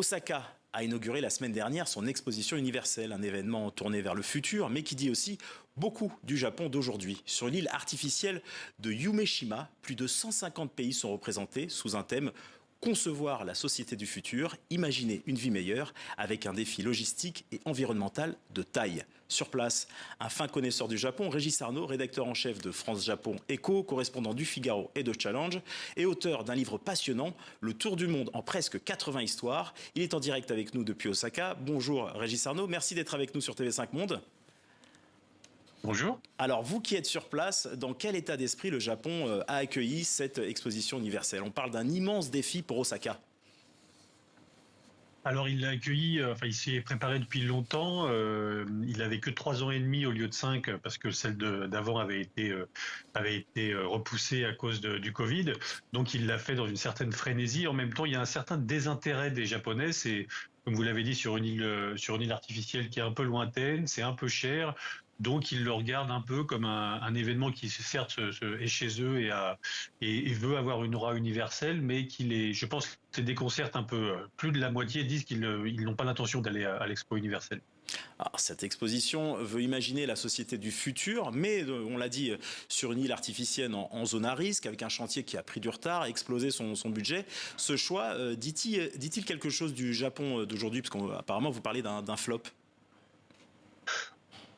Osaka a inauguré la semaine dernière son exposition universelle, un événement tourné vers le futur, mais qui dit aussi beaucoup du Japon d'aujourd'hui. Sur l'île artificielle de Yumeshima, plus de 150 pays sont représentés sous un thème: concevoir la société du futur, imaginer une vie meilleure, avec un défi logistique et environnemental de taille. Sur place, un fin connaisseur du Japon, Régis Arnaud, rédacteur en chef de France-Japon Echo, correspondant du Figaro et de Challenge, et auteur d'un livre passionnant, Le Tour du monde en presque 80 histoires. Il est en direct avec nous depuis Osaka. Bonjour Régis Arnaud, merci d'être avec nous sur TV5 Monde. Bonjour. Alors, vous qui êtes sur place, dans quel état d'esprit le Japon a accueilli cette exposition universelle? On parle d'un immense défi pour Osaka. Alors il l'a accueilli, il s'y est préparé depuis longtemps. Il avait que 3 ans et demi au lieu de 5 parce que celle d'avant avait été repoussée à cause du Covid. Donc il l'a fait dans une certaine frénésie. En même temps, il y a un certain désintérêt des Japonais. C'est, comme vous l'avez dit, sur une île artificielle qui est un peu lointaine, c'est un peu cher. Donc ils le regardent un peu comme un événement qui certes est chez eux et veut avoir une aura universelle, mais je pense que c'est déconcerte un peu. Plus de la moitié disent qu'ils n'ont pas l'intention d'aller à l'Expo universelle. Alors, cette exposition veut imaginer la société du futur, mais on l'a dit, sur une île artificielle en zone à risque, avec un chantier qui a pris du retard, explosé son budget. Ce choix, dit-il quelque chose du Japon d'aujourd'hui? Parce qu'apparemment, vous parlez d'un flop.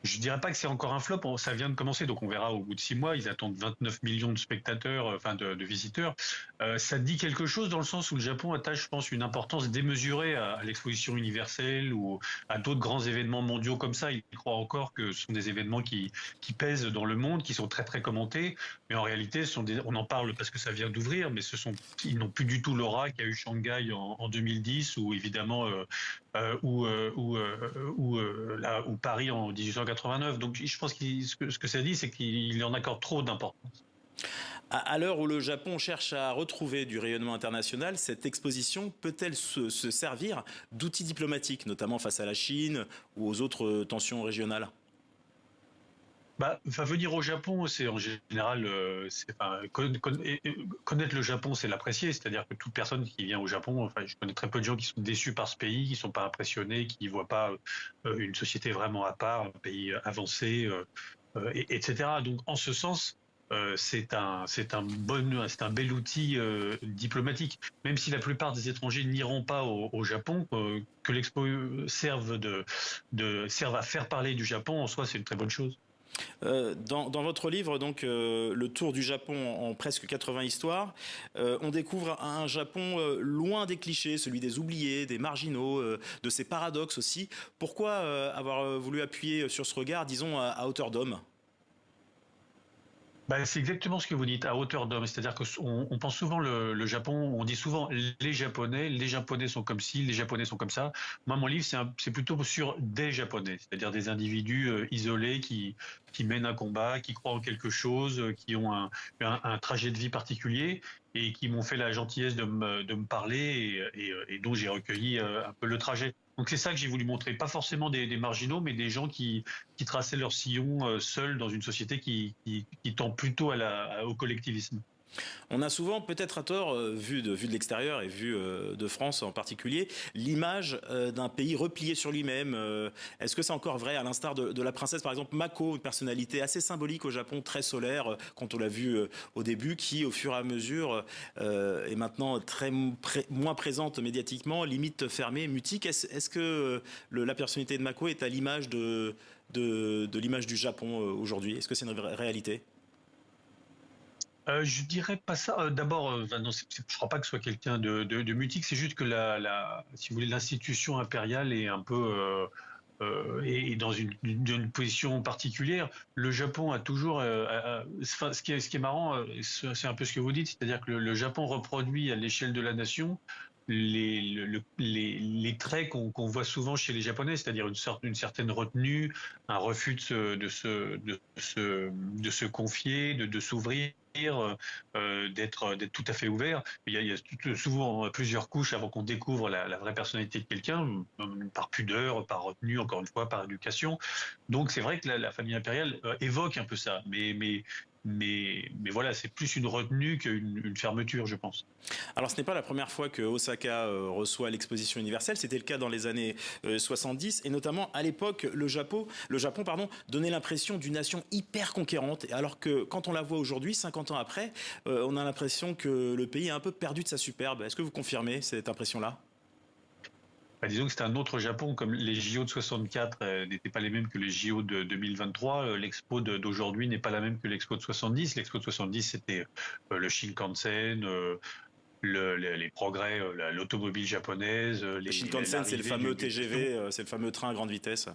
Je dirais pas que c'est encore un flop, ça vient de commencer, donc on verra au bout de 6 mois. Ils attendent 29 millions de spectateurs, de visiteurs. Ça dit quelque chose dans le sens où le Japon attache, je pense, une importance démesurée à l'exposition universelle ou à d'autres grands événements mondiaux comme ça. Ils croient encore que ce sont des événements qui pèsent dans le monde, qui sont très très commentés, mais en réalité, on en parle parce que ça vient d'ouvrir, mais ils n'ont plus du tout l'aura qu'a eu Shanghai en 2010 ou évidemment ou Paris en 1889. Donc je pense que ce que ça dit, c'est qu'il en accorde trop d'importance. À l'heure où le Japon cherche à retrouver du rayonnement international, cette exposition peut-elle se servir d'outils diplomatiques, notamment face à la Chine ou aux autres tensions régionales? Venir au Japon, c'est en général, connaître le Japon, c'est l'apprécier. C'est-à-dire que toute personne qui vient au Japon, je connais très peu de gens qui sont déçus par ce pays, qui sont pas impressionnés, qui voient pas une société vraiment à part, un pays avancé, etc. Donc, en ce sens, c'est un bel outil diplomatique. Même si la plupart des étrangers n'iront pas au Japon, que l'expo serve à faire parler du Japon, en soi, c'est une très bonne chose. Dans votre livre, donc, Le Tour du Japon en presque 80 histoires, on découvre un Japon loin des clichés, celui des oubliés, des marginaux, de ses paradoxes aussi. Pourquoi avoir voulu appuyer sur ce regard, disons, à hauteur d'homme? C'est exactement ce que vous dites, à hauteur d'homme. C'est-à-dire que on pense souvent le Japon, on dit souvent les Japonais sont comme ci, les Japonais sont comme ça. Moi, mon livre, c'est plutôt sur des Japonais, c'est-à-dire des individus isolés qui mènent un combat, qui croient en quelque chose, qui ont un trajet de vie particulier et qui m'ont fait la gentillesse de me parler et dont j'ai recueilli un peu le trajet. Donc c'est ça que j'ai voulu montrer, pas forcément des marginaux, mais des gens qui traçaient leur sillon seuls dans une société qui tend plutôt au collectivisme. On a souvent, peut-être à tort, vu de l'extérieur et vu de France en particulier, l'image d'un pays replié sur lui-même. Est-ce que c'est encore vrai, à l'instar de la princesse, par exemple, Mako, une personnalité assez symbolique au Japon, très solaire, quand on l'a vu au début, qui, au fur et à mesure, est maintenant moins présente médiatiquement, limite fermée, mutique. Est-ce que la personnalité de Mako est à l'image de l'image du Japon aujourd'hui? Est-ce que c'est une réalité? Je dirais pas ça. D'abord, non, je crois pas que ce soit quelqu'un de mutique. C'est juste que si vous voulez, l'institution impériale est un peu est dans une position particulière. Le Japon a toujours, ce qui est marrant, c'est un peu ce que vous dites, c'est-à-dire que le Japon reproduit à l'échelle de la nation les traits qu'on voit souvent chez les Japonais, c'est-à-dire une certaine retenue, un refus de se confier, de s'ouvrir, d'être tout à fait ouvert. Il y a souvent plusieurs couches avant qu'on découvre la vraie personnalité de quelqu'un, par pudeur, par retenue, encore une fois, par éducation. Donc c'est vrai que la famille impériale évoque un peu ça, mais mais voilà, c'est plus une retenue qu'une fermeture, je pense. Alors ce n'est pas la première fois que Osaka reçoit l'exposition universelle, c'était le cas dans les années 70 et notamment à l'époque le Japon pardon, donnait l'impression d'une nation hyper conquérante alors que quand on la voit aujourd'hui, 50 ans après, on a l'impression que le pays a un peu perdu de sa superbe. Est-ce que vous confirmez cette impression-là? Bah, disons que c'était un autre Japon, comme les JO de 64 n'étaient pas les mêmes que les JO de 2023. L'expo d'aujourd'hui n'est pas la même que l'expo de 70. L'expo de 70, c'était le Shinkansen, les progrès, l'automobile japonaise, Le Shinkansen, c'est le l'arrivée fameux d'une nation. TGV, c'est le fameux train à grande vitesse.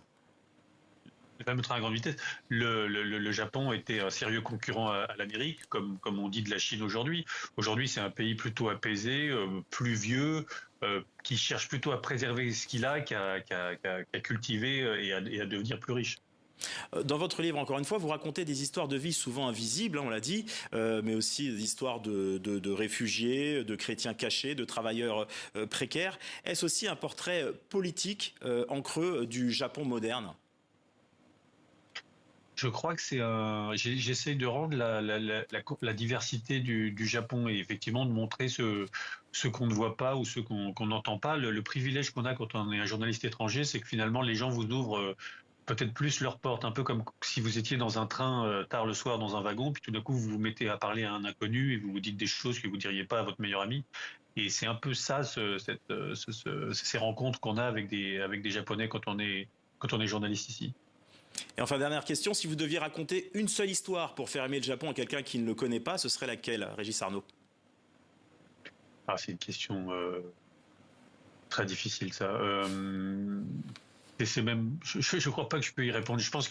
Le fameux train à grande vitesse. Le Japon était un sérieux concurrent à l'Amérique, comme on dit de la Chine aujourd'hui. Aujourd'hui, c'est un pays plutôt apaisé, pluvieux, qui cherche plutôt à préserver ce qu'il a qu'à cultiver et à devenir plus riche. Dans votre livre, encore une fois, vous racontez des histoires de vie souvent invisibles, hein, on l'a dit, mais aussi des histoires de réfugiés, de chrétiens cachés, de travailleurs précaires. Est-ce aussi un portrait politique en creux du Japon moderne? Je crois que j'essaye de rendre la diversité du Japon et effectivement de montrer ce qu'on ne voit pas ou ce qu'on n'entend pas. Le privilège qu'on a quand on est un journaliste étranger, c'est que finalement les gens vous ouvrent peut-être plus leurs portes, un peu comme si vous étiez dans un train tard le soir dans un wagon, puis tout d'un coup vous vous mettez à parler à un inconnu et vous vous dites des choses que vous diriez pas à votre meilleur ami. Et c'est un peu ça, ces rencontres qu'on a avec des Japonais quand on est journaliste ici. Et enfin, dernière question, si vous deviez raconter une seule histoire pour faire aimer le Japon à quelqu'un qui ne le connaît pas, ce serait laquelle, Régis Arnaud? Ah, c'est une question très difficile, ça. Et c'est même, je crois pas que je peux y répondre. Je pense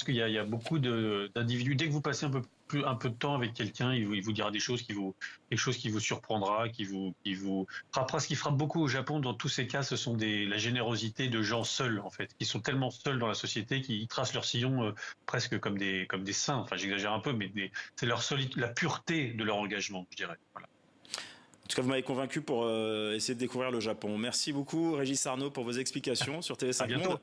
il y a beaucoup d'individus. Dès que vous passez un peu de temps avec quelqu'un, il vous dira des choses quelque chose qui vous surprendra, qui vous frappera. Ce qui frappe beaucoup au Japon, dans tous ces cas, ce sont la générosité de gens seuls, en fait, qui sont tellement seuls dans la société qu'ils tracent leur sillon presque comme des saints. Enfin, j'exagère un peu, mais c'est la pureté de leur engagement, je dirais. Voilà. En tout cas, vous m'avez convaincu pour essayer de découvrir le Japon. Merci beaucoup, Régis Arnaud, pour vos explications sur À TV5 Monde. bientôt.